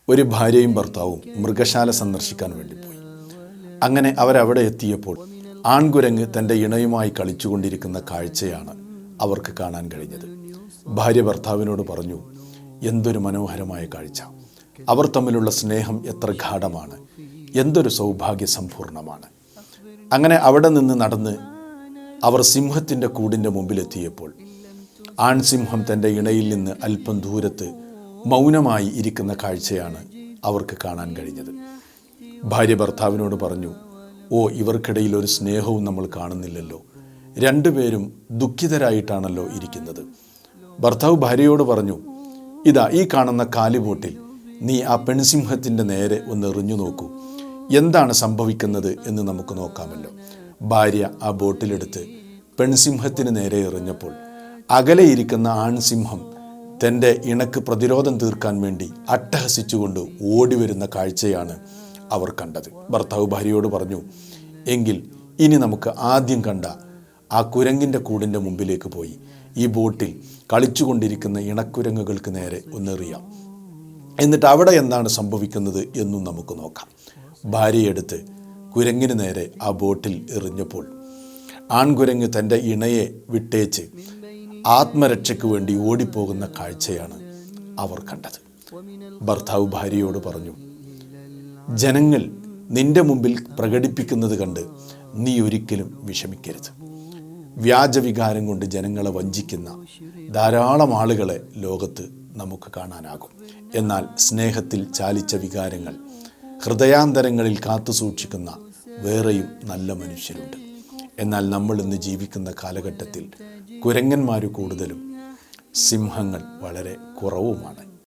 ഒരു ഭാര്യയും ഭർത്താവും മൃഗശാല സന്ദർശിക്കാൻ വേണ്ടി പോയി. അങ്ങനെ അവരവിടെ എത്തിയപ്പോൾ ആൺകുരങ്ങ് തൻ്റെ ഇണയുമായി കളിച്ചുകൊണ്ടിരിക്കുന്ന കാഴ്ചയാണ് അവർക്ക് കാണാൻ കഴിഞ്ഞത്. ഭാര്യ ഭർത്താവിനോട് പറഞ്ഞു, എന്തൊരു മനോഹരമായ കാഴ്ച, അവർ തമ്മിലുള്ള സ്നേഹം എത്ര ഗാഢമാണ്, എന്തൊരു സൗഭാഗ്യ സമ്പൂർണമാണ്. അങ്ങനെ അവിടെ നിന്ന് നടന്ന് അവർ സിംഹത്തിൻ്റെ കൂടിൻ്റെ മുമ്പിലെത്തിയപ്പോൾ ആൺസിംഹം തൻ്റെ ഇണയിൽ നിന്ന് അല്പം ദൂരത്ത് മൗനമായി ഇരിക്കുന്ന കാഴ്ചയാണ് അവർക്ക് കാണാൻ കഴിഞ്ഞത്. ഭാര്യ ഭർത്താവിനോട് പറഞ്ഞു, ഓ, ഇവർക്കിടയിൽ ഒരു സ്നേഹവും നമ്മൾ കാണുന്നില്ലല്ലോ, രണ്ടുപേരും ദുഃഖിതരായിട്ടാണല്ലോ ഇരിക്കുന്നത്. ഭർത്താവ് ഭാര്യയോട് പറഞ്ഞു, ഇതാ ഈ കാണുന്ന കാലിബോട്ടിൽ നീ ആ പെൺസിംഹത്തിൻ്റെ നേരെ ഒന്ന് എറിഞ്ഞു നോക്കൂ, എന്താണ് സംഭവിക്കുന്നത് എന്ന് നമുക്ക് നോക്കാമല്ലോ. ഭാര്യ ആ ബോട്ടിലെടുത്ത് പെൺസിംഹത്തിന് നേരെ എറിഞ്ഞപ്പോൾ അകലെ ഇരിക്കുന്ന ആൺസിംഹം തൻ്റെ ഇണക്ക് പ്രതിരോധം തീർക്കാൻ വേണ്ടി അട്ടഹസിച്ചുകൊണ്ട് ഓടി വരുന്ന കാഴ്ചയാണ് അവർ കണ്ടത്. ഭർത്താവ് ഭാര്യയോട് പറഞ്ഞു, എങ്കിൽ ഇനി നമുക്ക് ആദ്യം കണ്ട ആ കുരങ്ങിൻ്റെ കൂടിൻ്റെ മുമ്പിലേക്ക് പോയി ഈ ബോട്ടിൽ കളിച്ചുകൊണ്ടിരിക്കുന്ന ഇണക്കുരങ്ങുകൾക്ക് നേരെ ഒന്നെറിയാം, എന്നിട്ട് അവിടെ എന്താണ് സംഭവിക്കുന്നത് എന്നും നമുക്ക് നോക്കാം. ഭാര്യയെടുത്ത് കുരങ്ങിന് നേരെ ആ ബോട്ടിൽ എറിഞ്ഞപ്പോൾ ആൺകുരങ്ങ് തൻ്റെ ഇണയെ വിട്ടേച്ച് ആത്മരക്ഷയ്ക്ക് വേണ്ടി ഓടിപ്പോകുന്ന കാഴ്ചയാണ് അവർ കണ്ടത്. ഭർത്താവ് ഭാര്യയോട് പറഞ്ഞു, ജനങ്ങൾ നിന്റെ മുമ്പിൽ പ്രകടിപ്പിക്കുന്നത് കണ്ട് നീ ഒരിക്കലും വിഷമിക്കരുത്. വ്യാജവികാരം കൊണ്ട് ജനങ്ങളെ വഞ്ചിക്കുന്ന ധാരാളം ആളുകളെ ലോകത്ത് നമുക്ക് കാണാനാകും. എന്നാൽ സ്നേഹത്തിൽ ചാലിച്ച വികാരങ്ങൾ ഹൃദയാന്തരങ്ങളിൽ കാത്തു സൂക്ഷിക്കുന്ന വേറെയും നല്ല മനുഷ്യരുണ്ട്. എന്നാൽ നമ്മൾ ഇന്ന് ജീവിക്കുന്ന കാലഘട്ടത്തിൽ കുരങ്ങന്മാർ കൂടുതലും സിംഹങ്ങൾ വളരെ കുറവുമാണ്.